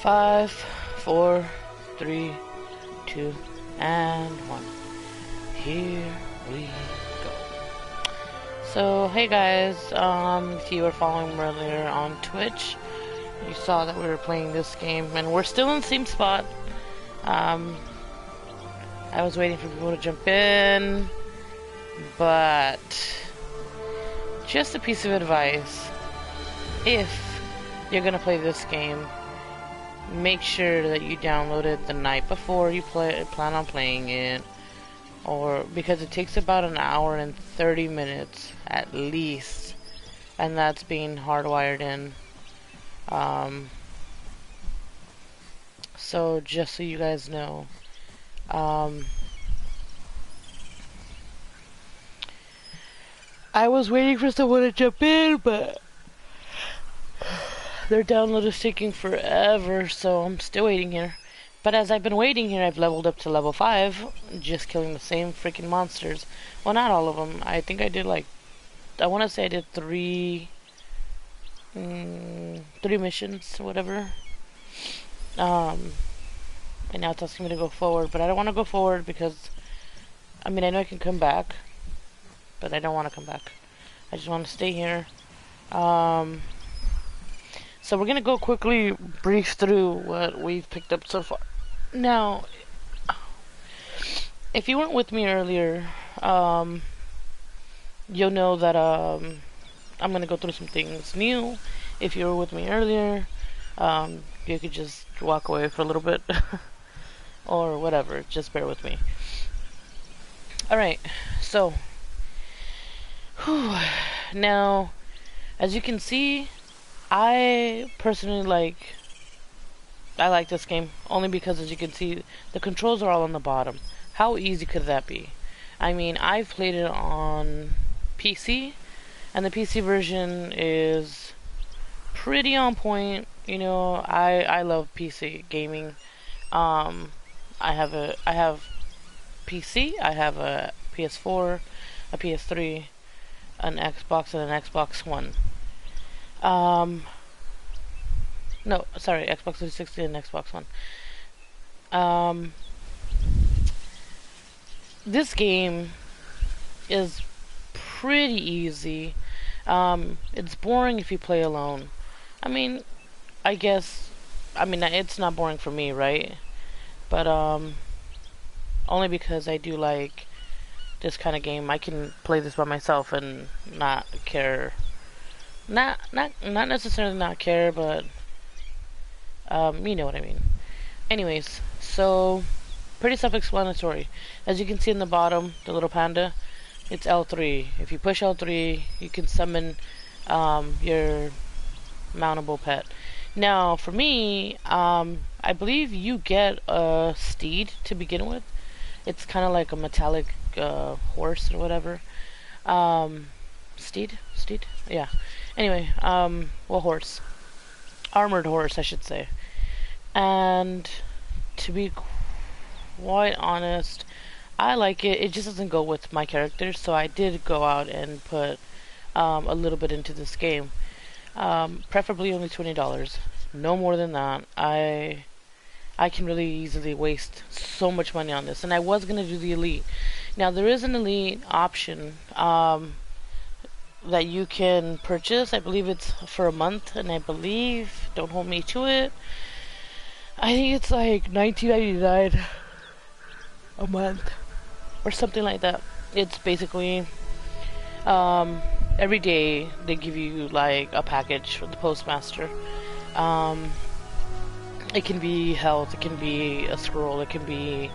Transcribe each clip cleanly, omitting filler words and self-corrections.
5, 4, 3, 2, and 1. Here we go. So, hey guys, if you were following me earlier on Twitch, you saw that we were playing this game, and we're still in the same spot. I was waiting for people to jump in, but just a piece of advice. If you're gonna play this game, make sure that you download it the night before you plan on playing it, or because it takes about an hour and 30 minutes at least, and that's being hardwired in. So just so you guys know, I was waiting for someone to jump in, but their download is taking forever, so I'm still waiting here. But as I've been waiting here, I've leveled up to level 5, just killing the same freaking monsters. Well, not all of them. I think I did like, I want to say I did 3 missions, or whatever. And now it's asking me to go forward, but I don't want to go forward because, I mean, I know I can come back, but I don't want to come back. I just want to stay here. So we're going to go quickly brief through what we've picked up so far. Now, if you weren't with me earlier, you'll know that I'm going to go through some things new. If you were with me earlier, you could just walk away for a little bit. Or whatever, just bear with me. Alright, so now, as you can see, I personally like this game only because, as you can see, the controls are all on the bottom. How easy could that be? I mean, I've played it on PC, and the PC version is pretty on point. You know, I love PC gaming. I have PC, I have a PS4, a PS3, an Xbox, and an Xbox One. No, sorry, Xbox 360 and Xbox One. This game is pretty easy. It's boring if you play alone. I mean, it's not boring for me, right? But, only because I do like this kind of game. I can play this by myself and not care. Not necessarily not care, but, you know what I mean. Anyways, so, pretty self-explanatory. As you can see in the bottom, the little panda, it's L3. If you push L3, you can summon, your mountable pet. Now, for me, I believe you get a steed to begin with. It's kind of like a metallic horse or whatever. Steed? Yeah. Anyway, well, horse. Armored horse, I should say. And to be quite honest, I like it. It just doesn't go with my character, so I did go out and put a little bit into this game. Preferably only $20. No more than that. I can really easily waste so much money on this. And I was going to do the elite. Now, there is an elite option that you can purchase. I believe it's for a month. And I believe, don't hold me to it, I think it's like $19.99 a month. Or something like that. It's basically, every day they give you like a package from the postmaster. It can be health, it can be a scroll, it can be...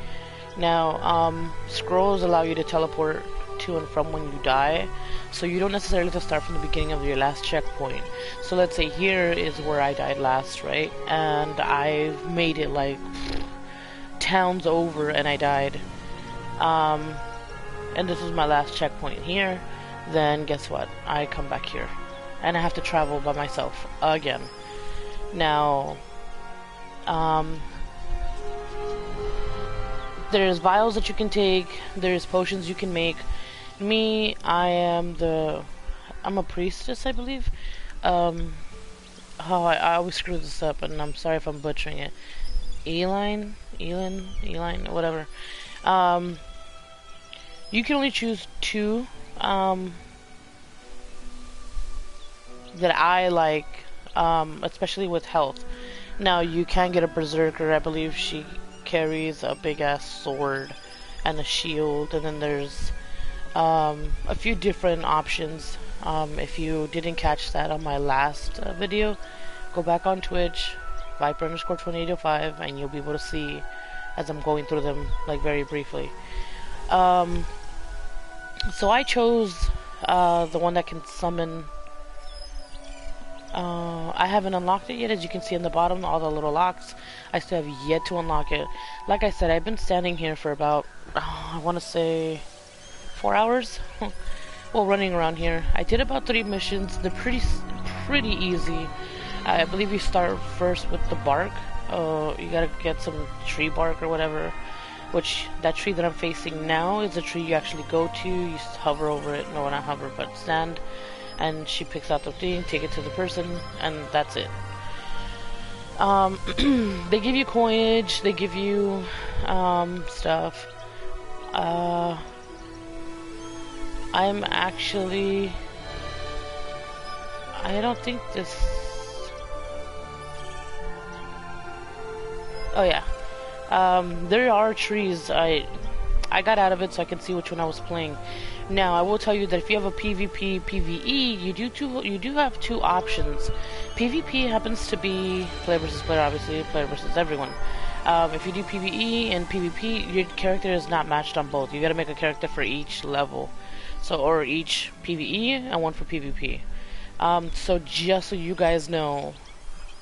Now, scrolls allow you to teleport to and from when you die, so you don't necessarily have to start from the beginning of your last checkpoint. So let's say here is where I died last, right? And I've made it like towns over and I died. And this is my last checkpoint here. Then guess what? I come back here. And I have to travel by myself again. Now, there's vials that you can take, there's potions you can make. Me, I'm a priestess, I believe. Oh, I always screw this up, and I'm sorry if I'm butchering it. Eline, whatever. Um, you can only choose two that I like, especially with health. Now, you can get a berserker. I believe she carries a big ass sword and a shield, and then there's a few different options. If you didn't catch that on my last video, go back on Twitch, Viper underscore 2805, and you'll be able to see as I'm going through them, like, very briefly. So I chose the one that can summon. I haven't unlocked it yet, as you can see in the bottom, all the little locks. I still have yet to unlock it. Like I said, I've been standing here for about, I want to say, 4 hours. Well, running around here. I did about 3 missions. They're pretty easy. I believe you start first with the bark. You gotta get some tree bark or whatever. Which, that tree that I'm facing now is a tree you actually go to. You hover over it. No, not hover, but stand. And she picks out the thing, take it to the person, and that's it. They give you coinage. They give you stuff. I'm actually... I don't think this... Oh yeah. There are trees. I got out of it so I can see which one I was playing. Now, I will tell you that if you have a PvP, PvE, you do have two options. PvP happens to be player versus player, obviously, player versus everyone. If you do PvE and PvP, your character is not matched on both. You gotta make a character for each level. So, or each PvE and one for PvP. So just so you guys know,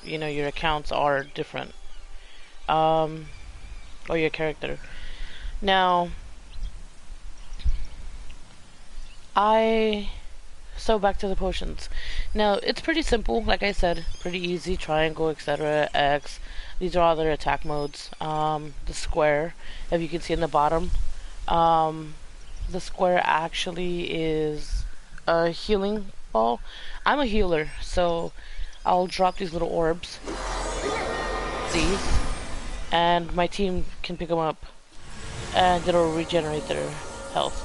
you know, your accounts are different. Or your character. Now, so back to the potions. Now, it's pretty simple, like I said, pretty easy, triangle, etc., X. These are all their attack modes. The square, if you can see in the bottom, the square actually is a healing ball. I'm a healer, so I'll drop these little orbs, these, and my team can pick them up, and it'll regenerate their health.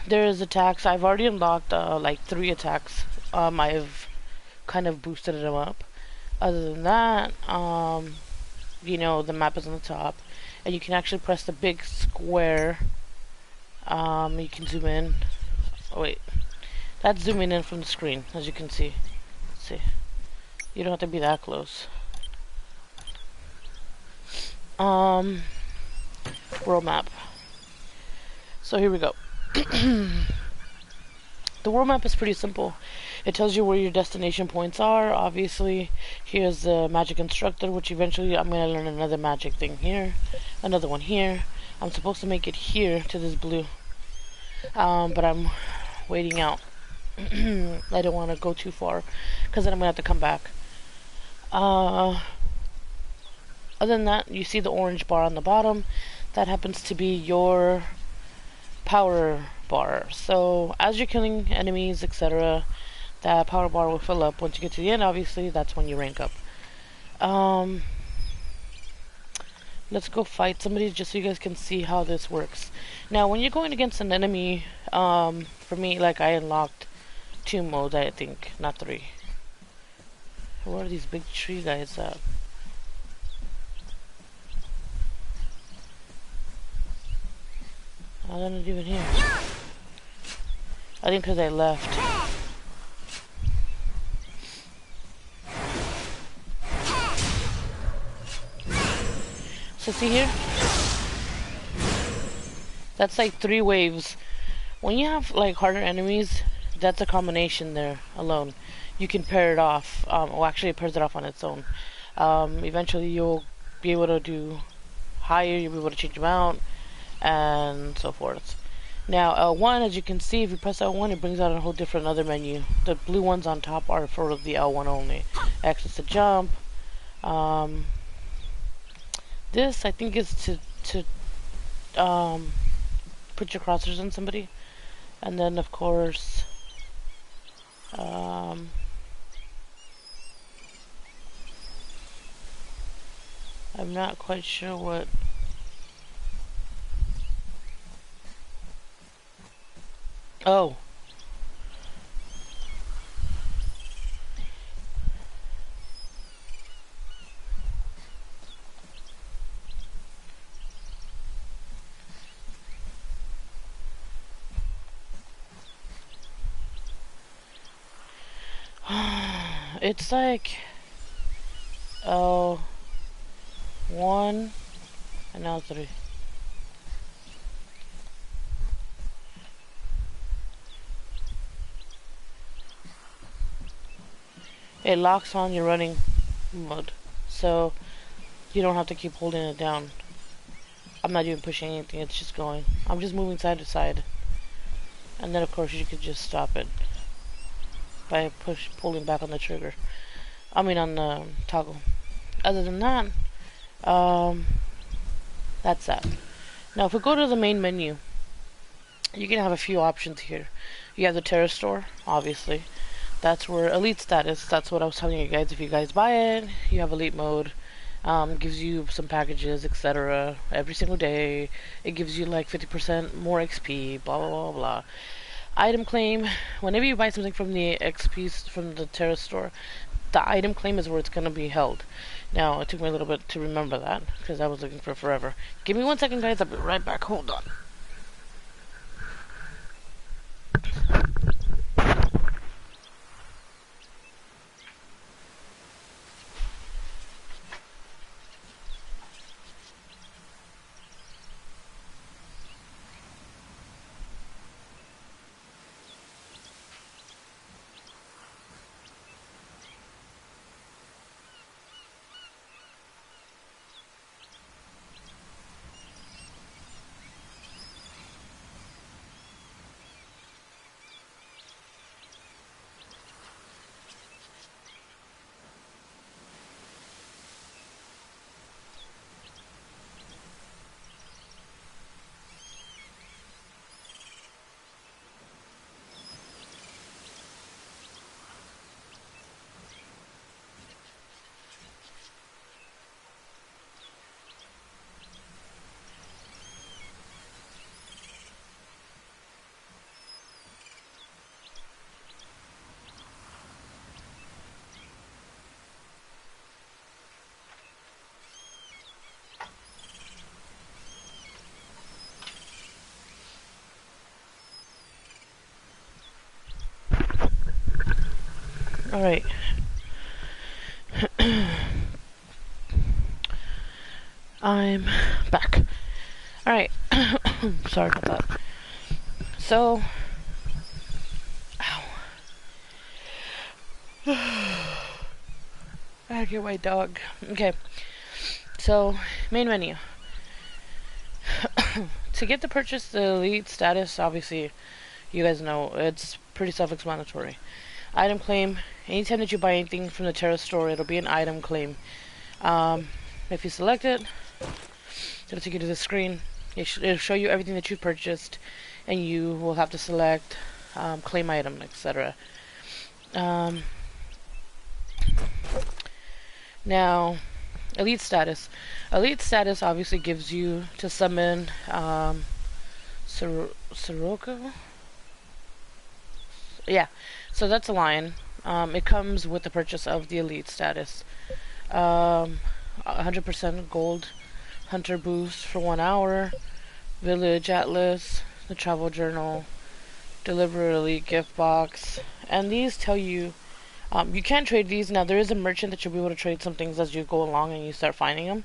There's attacks. I've already unlocked like 3 attacks. I've kind of boosted them up. Other than that, you know, the map is on the top, and you can actually press the big square. You can zoom in. Oh wait, that's zooming in from the screen, as you can see. Let's see, you don't have to be that close. World map. So here we go. The world map is pretty simple. It tells you where your destination points are. Obviously, here's the magic instructor, which eventually I'm going to learn another magic thing here, another one here. I'm supposed to make it here to this blue, but I'm waiting out. I don't want to go too far, because then I'm going to have to come back. Other than that, you see the orange bar on the bottom. That happens to be your power bar. So as you're killing enemies, etc., that power bar will fill up. Once you get to the end, obviously, that's when you rank up. Let's go fight somebody just so you guys can see how this works. Now, when you're going against an enemy, for me, like, I unlocked 2 modes, I think, not 3. Where are these big tree guys at? Oh, they're not even here. I think because I left. So see here? That's like 3 waves. When you have like harder enemies, that's a combination there alone. You can pair it off. Well, actually it pairs it off on its own. Eventually you'll be able to do higher, you'll be able to change them out, and so forth. Now L1, as you can see, if you press L1, it brings out a whole different other menu. The blue ones on top are for the L1 only. X is to jump. This I think is to put your crossers on somebody, and then of course Um, I'm not quite sure what. Oh. It's like, oh, one, and now three. It locks on your running mode, so you don't have to keep holding it down. I'm not even pushing anything, it's just going. I'm just moving side to side. And then of course you could just stop it by pulling back on the trigger. I mean on the toggle. Other than that, um, that's that. Now if we go to the main menu, you can have a few options here. You have the Terra Store, obviously. That's where Elite status, that's what I was telling you guys. If you guys buy it, you have Elite mode. Gives you some packages, etc. every single day. It gives you like 50% more XP, blah blah blah blah. Item claim, whenever you buy something from the XP, from the Terra store, the item claim is where it's going to be held. Now, it took me a little bit to remember that, because I was looking for forever. Give me 1 second, guys, I'll be right back. Hold on. Alright. I'm back. Alright. Sorry about that. So, ow. I get my dog. Okay. So, main menu. To get the purchase the elite status, obviously, you guys know, it's pretty self-explanatory. Item claim. Anytime that you buy anything from the Terra store, it'll be an item claim. If you select it, it'll take you to the screen. It'll show you everything that you purchased, and you will have to select claim item, etc. Now, elite status. Elite status obviously gives you to summon Sirocco? Yeah, so that's a lion. It comes with the purchase of the elite status. 100% gold hunter boost for 1 hour. Village atlas, the travel journal, deliver elite gift box, and these tell you you can trade these. Now there is a merchant that you'll be able to trade some things as you go along and you start finding them.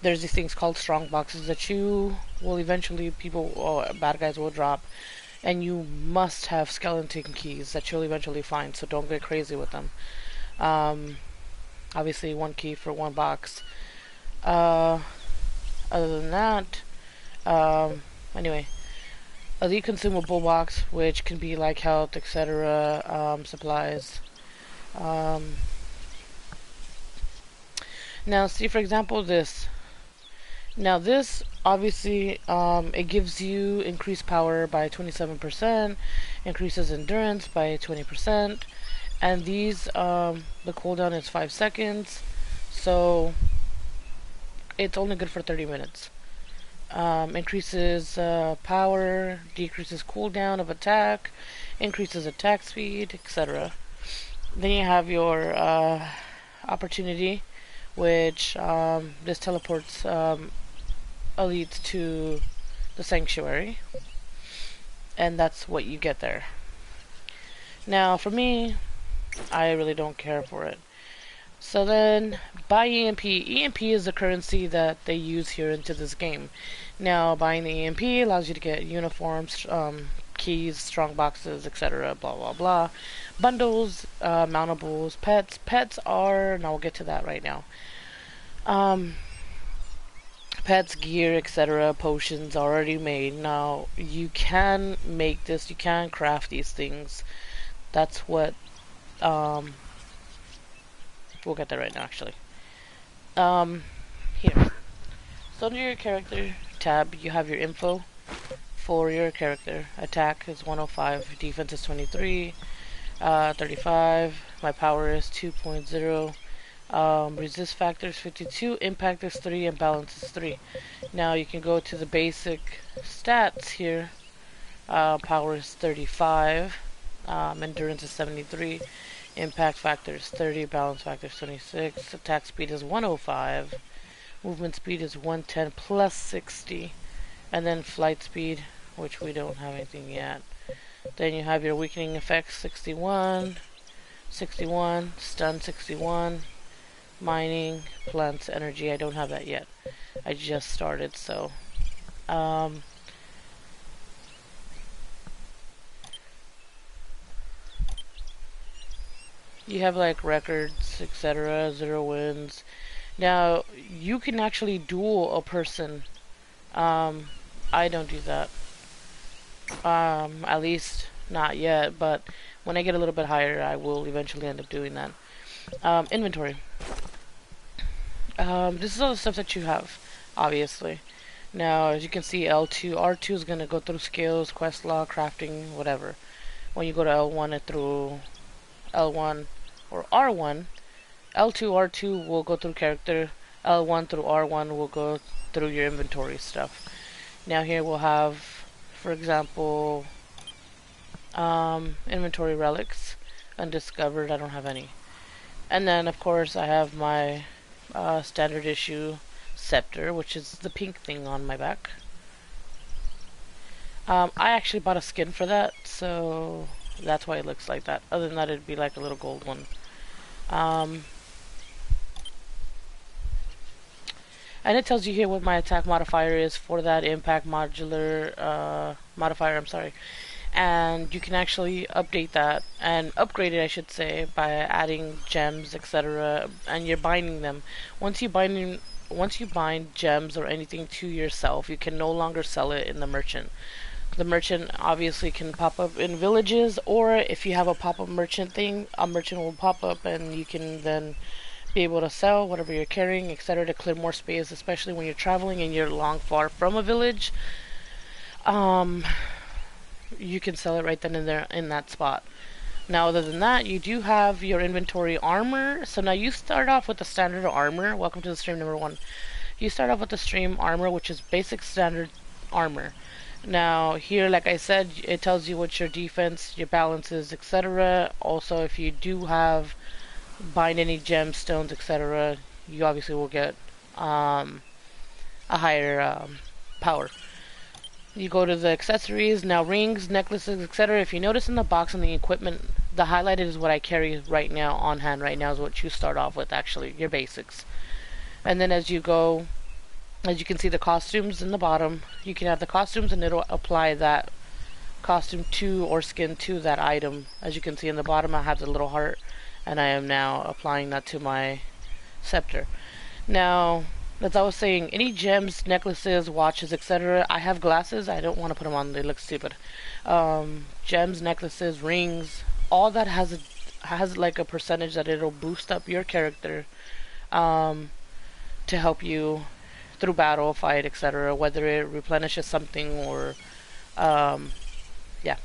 There's these things called strong boxes that you will eventually bad guys will drop, and you must have skeleton keys that you'll eventually find. So don't get crazy with them. Obviously 1 key for 1 box. Other than that, anyway, elite consumable box, which can be like health, etc. Supplies. Now, see for example this. Now this obviously it gives you increased power by 27%, increases endurance by 20%, And these, the cooldown is 5 seconds, so it's only good for 30 minutes. Increases power, decreases cooldown of attack, increases attack speed, etc. Then you have your opportunity, which this teleports elites to the sanctuary, and that's what you get there. Now, for me, I really don't care for it. So then, buy EMP. EMP is the currency that they use here into this game. Now, buying the EMP allows you to get uniforms, keys, strong boxes, etc. Blah blah blah. Bundles, mountables, pets. Pets are, and I'll get to that right now. Um, Pets, gear, etc. Potions already made. Now, you can make this. You can craft these things. That's what. We'll get there right now, actually. Here. So under your character tab, you have your info for your character. Attack is 105, defense is 23, 35. My power is 2.0. Resist factor is 52, impact is 3, and balance is 3. Now you can go to the basic stats here. Power is 35, endurance is 73, impact factor is 30, balance factor is 26, attack speed is 105, movement speed is 110 plus 60, and then flight speed, which we don't have anything yet. Then you have your weakening effects 61, 61, stun 61, mining, plants, energy. I don't have that yet. I just started, so you have like records, etc. 0 wins. Now you can actually duel a person. I don't do that. At least not yet, but when I get a little bit higher, I will eventually end up doing that. Inventory. This is all the stuff that you have, obviously. Now, as you can see, L2, R2 is going to go through skills, quest log, crafting, whatever. When you go to L1 and through L1 or R1, L2, R2 will go through character, L1 through R1 will go through your inventory stuff. Now here we'll have, for example, inventory relics, undiscovered, I don't have any. And then, of course, I have my standard issue scepter, which is the pink thing on my back. I actually bought a skin for that, so that's why it looks like that. Other than that, it'd be like a little gold one. And it tells you here what my attack modifier is for that impact modular modifier, I'm sorry. And you can actually update that and upgrade it, I should say, by adding gems, etc. and you're binding them. Once you bind gems or anything to yourself, you can no longer sell it in the merchant. The merchant obviously can pop up in villages, or if you have a pop-up merchant thing, a merchant will pop up and you can then be able to sell whatever you're carrying, etc. to clear more space, especially when you're traveling and you're long far from a village. You can sell it right then and there in that spot. Now, other than that, you do have your inventory armor. So now you start off with the standard armor. Welcome to the stream number 1. You start off with the stream armor, which is basic standard armor. Now, here, like I said, it tells you what your defense, your balance is, etc. Also, if you do have bind any gemstones, etc., you obviously will get a higher power. You go to the accessories, now rings, necklaces, etc. If you notice in the box and the equipment, the highlighted is what I carry right now, on hand right now, is what you start off with, actually, your basics. And then as you go, as you can see the costumes in the bottom, you can have the costumes and it'll apply that costume to or skin to that item. As you can see in the bottom, I have the little heart, and I am now applying that to my scepter. Now, as I was saying, any gems, necklaces, watches, etc. I have glasses. I don't want to put them on. They look stupid. Gems, necklaces, rings, all that has like a percentage that it'll boost up your character to help you through battle, fight, etc. Whether it replenishes something or yeah.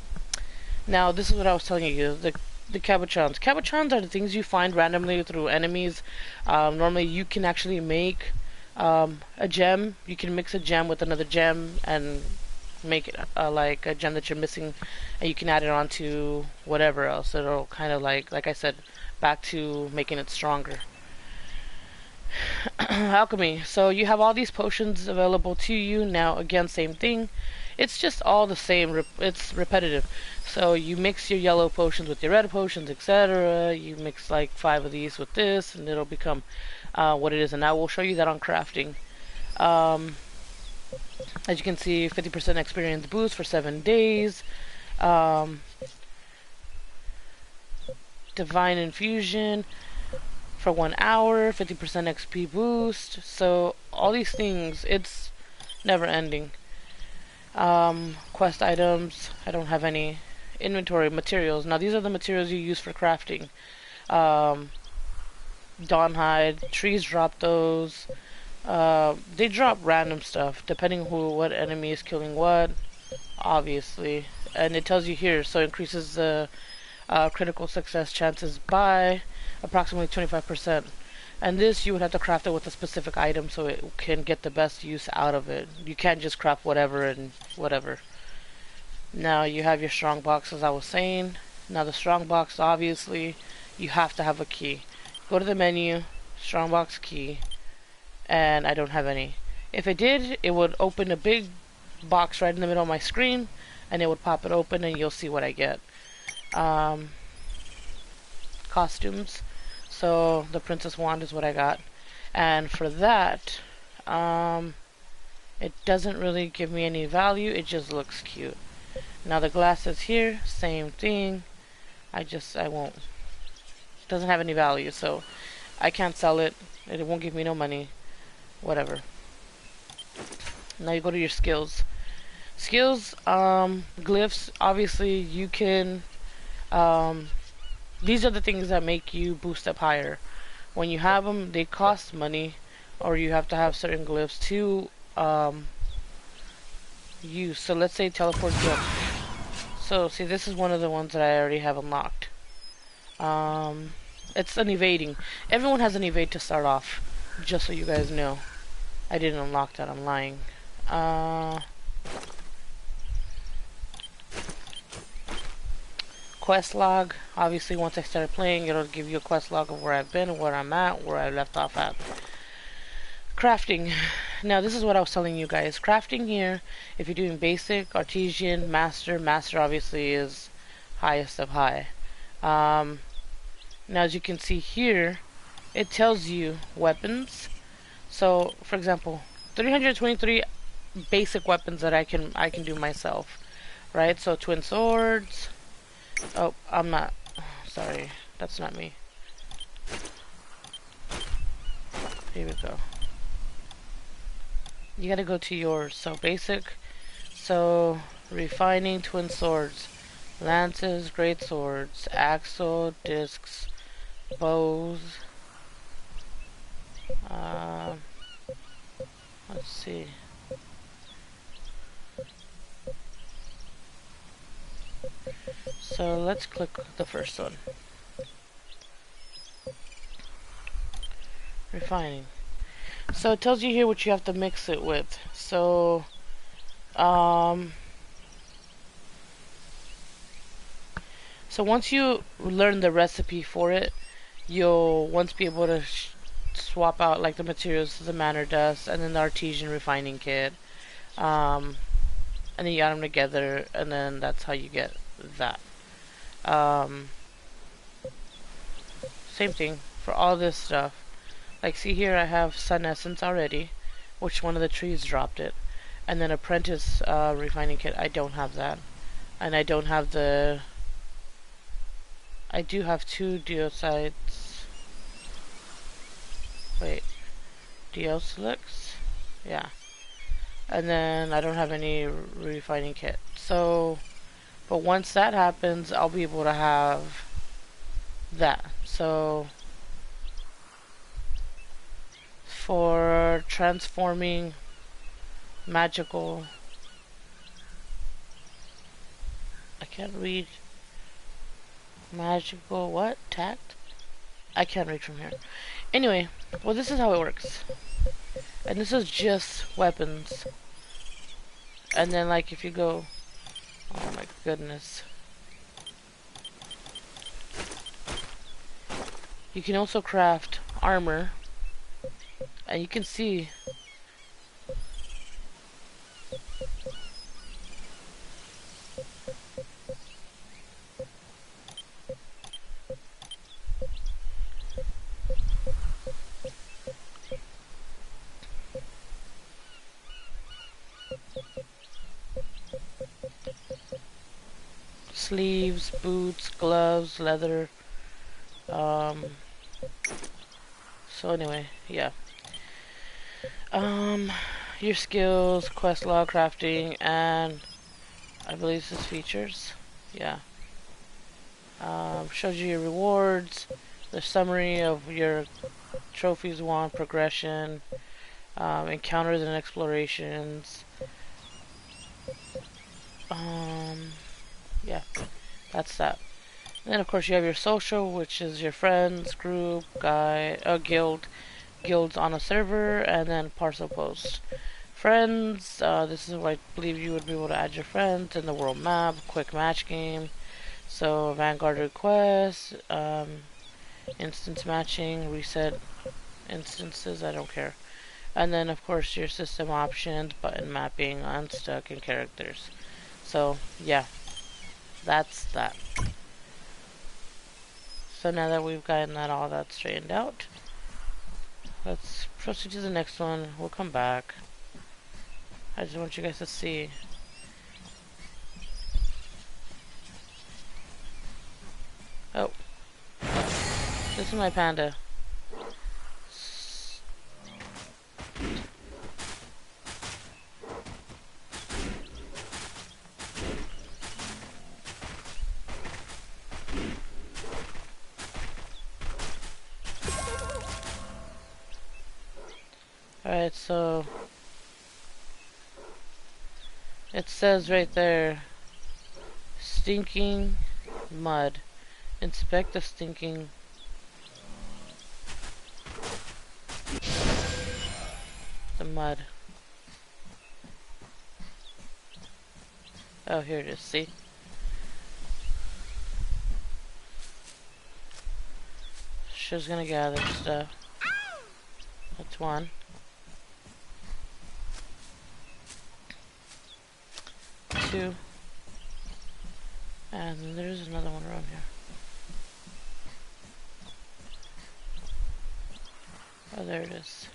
Now, this is what I was telling you. The cabochons. Cabochons are the things you find randomly through enemies. Normally, you can actually make a gem. You can mix a gem with another gem and make it like a gem that you're missing, and you can add it on to whatever else. It'll kind of like I said, back to making it stronger. Alchemy. So you have all these potions available to you. Now, again, same thing. It's just all the same. It's repetitive. So you mix your yellow potions with your red potions, etc. You mix like 5 of these with this, and it'll become what it is. And I will show you that on crafting. As you can see, 50% experience boost for 7 days. Divine infusion for 1 hour, 50% XP boost. So all these things, it's never ending. Quest items, I don't have any. Inventory materials. Now these are the materials you use for crafting. Dawn hide, trees drop those. They drop random stuff depending what enemy is killing what, obviously. And it tells you here, so it increases the critical success chances by approximately 25%. And this you would have to craft it with a specific item so it can get the best use out of it. You can't just craft whatever and whatever. Now you have your strong box, as I was saying. Now the strong box, obviously, you have to have a key. Go to the menu, strong box key, and I don't have any. If it did, it would open a big box right in the middle of my screen, and it would pop it open, and you'll see what I get. Costumes. So the princess wand is what I got, and for that, it doesn't really give me any value. It just looks cute. Now the glasses here, same thing. I won't. It doesn't have any value, so I can't sell it. It won't give me no money. Whatever. Now you go to your skills. Skills, glyphs. Obviously, you can. These are the things that make you boost up higher. When you have them, they cost money, or you have to have certain glyphs to use. So let's say teleport jump. So see, this is one of the ones that I already have unlocked. It's an evading. Everyone has an evade to start off, just so you guys know. I didn't unlock that, I'm lying. Quest log. Obviously, once I started playing, it'll give you a quest log of where I've been, where I'm at, where I left off at. Crafting. Now, this is what I was telling you guys. Crafting here, if you're doing basic, artisan, master obviously is highest of high. Now, as you can see here, it tells you weapons. So, for example, 323 basic weapons that I can do myself, right? So, twin swords. Oh, I'm not. Sorry, that's not me. Here we go. You gotta go to yours. So basic. So refining twin swords, lances, great swords, axle, discs, bows. Let's see. So let's click the first one. Refining. So it tells you here what you have to mix it with. So so once you learn the recipe for it, you'll once be able to swap out like the materials to the manor dust and then the artesian refining kit. And then you add them together, and then that's how you get that. Same thing for all this stuff. Like, see here, I have sun essence already, which one of the trees dropped it, and then apprentice refining kit. I don't have that, and I don't have the. I do have 2 deosites. Wait, deosilix? Yeah. And then I don't have any refining kit. So, but once that happens, I'll be able to have that. So, for transforming magical, I can't read. Magical what? Tact? I can't read from here. Anyway, well, this is how it works. And this is just weapons. And then, like, if you go... Oh my goodness. You can also craft armor. And you can see... sleeves, boots, gloves, leather. So anyway, yeah. Your skills, quest log, crafting, and I believe this is features. Yeah. Shows you your rewards, the summary of your trophies won, progression, encounters and explorations. Yeah, that's that. And then of course you have your social, which is your friends, group, guilds on a server, and then parcel posts. Friends, this is where I believe you would be able to add your friends in the world map, quick match game. So Vanguard requests, instance matching, reset instances, I don't care. And then of course your system options, button mapping, unstuck, and characters. So yeah, that's that. So now that we've gotten all that straightened out, let's proceed to the next one. We'll come back. I just want you guys to see. Oh, this is my panda. Alright, so it says right there, stinking mud. Inspect the stinking mud. Oh, here it is, see? She's gonna gather stuff. That's one. Two. And there's another one around here. Oh, there it is.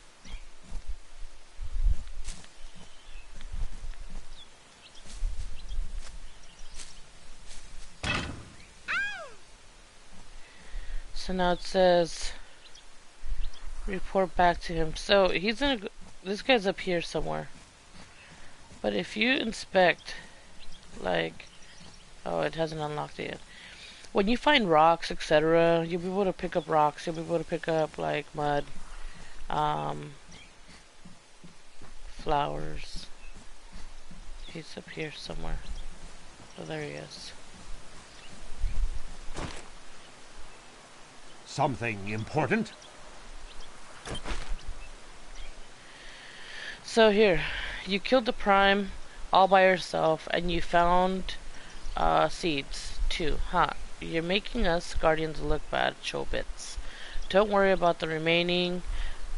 So now it says report back to him. So he's gonna go, this guy's up here somewhere. But if you inspect, like, oh, it hasn't unlocked it yet. When you find rocks, etc., you'll be able to pick up rocks. You'll be able to pick up like mud, flowers. He's up here somewhere. Oh, there he is. Something important? So here, you killed the prime all by yourself, and you found seeds too, huh? You're making us guardians look bad, Chobits. Don't worry about the remaining.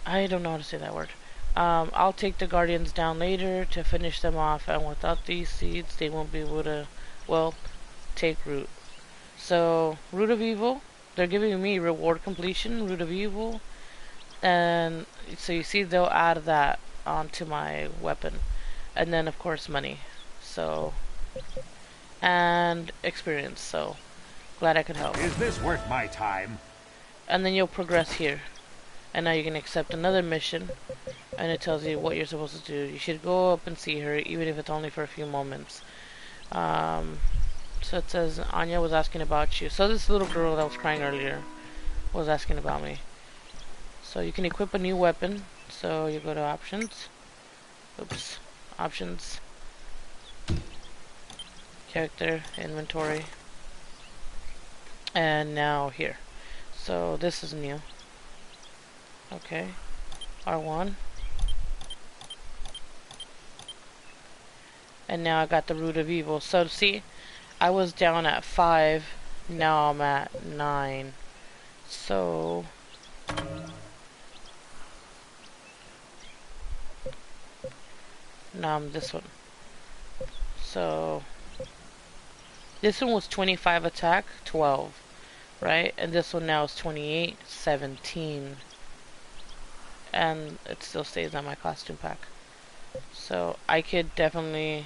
I don't know how to say that word. I'll take the guardians down later to finish them off, and without these seeds, they won't be able to, well, take root. So, root of evil. They're giving me reward completion, root of evil, and so you see they'll add that onto my weapon, and then of course money. So, and experience. So, glad I could help. Is this worth my time? And then you'll progress here. And now you can accept another mission, and it tells you what you're supposed to do. You should go up and see her, even if it's only for a few moments. So it says Anya was asking about you. So this little girl that was crying earlier was asking about me. So you can equip a new weapon. So you go to options. Oops. Options. Character, inventory. And now here. So this is new. Okay. R1. And now I got the root of evil. So see, I was down at 5. Now I'm at 9. So now I'm this one. So this one was 25 attack, 12. Right? And this one now is 28, 17. And it still stays on my costume pack. So I could definitely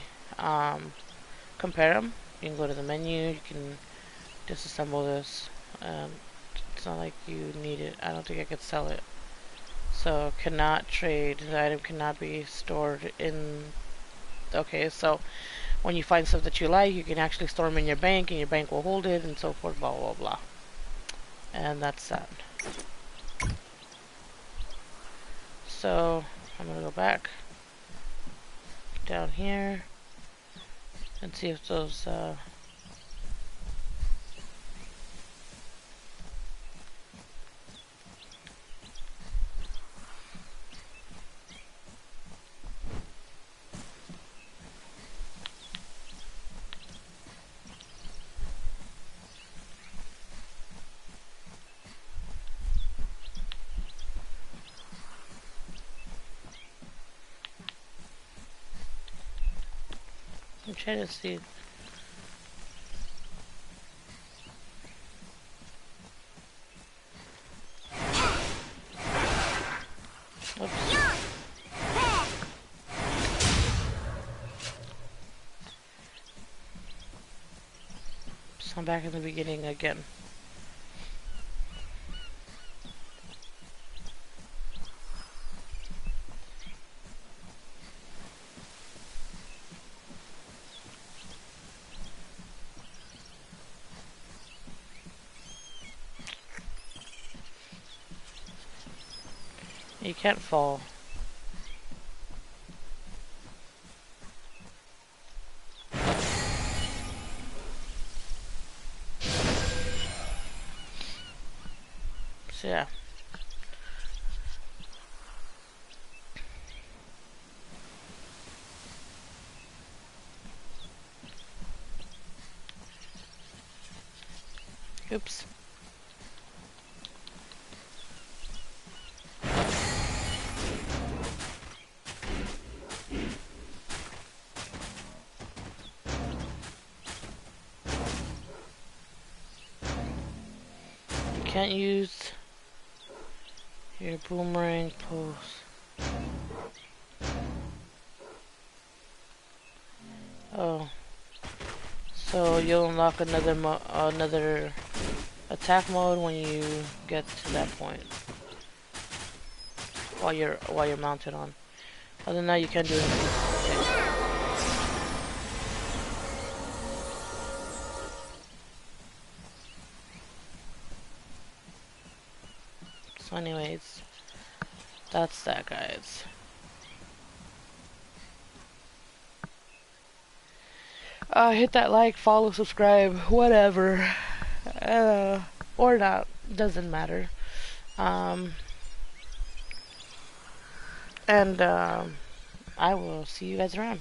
compare them. You can go to the menu, you can disassemble this. It's not like you need it. I don't think I could sell it. So cannot trade. The item cannot be stored in. Okay, so when you find stuff that you like, you can actually store them in your bank, and your bank will hold it, and so forth. Blah blah blah. And that's that. So I'm gonna go back down here and see if those I'm trying to see. Oops. So I'm back in the beginning again. You can't fall. So yeah. Oops. You can't use your boomerang pose. Oh. So you'll unlock another attack mode when you get to that point. While you're mounted on. Other than that, you can't do anything. Okay. So anyways, that's that, guys. Hit that like, follow, subscribe, whatever. Or not. Doesn't matter. And I will see you guys around.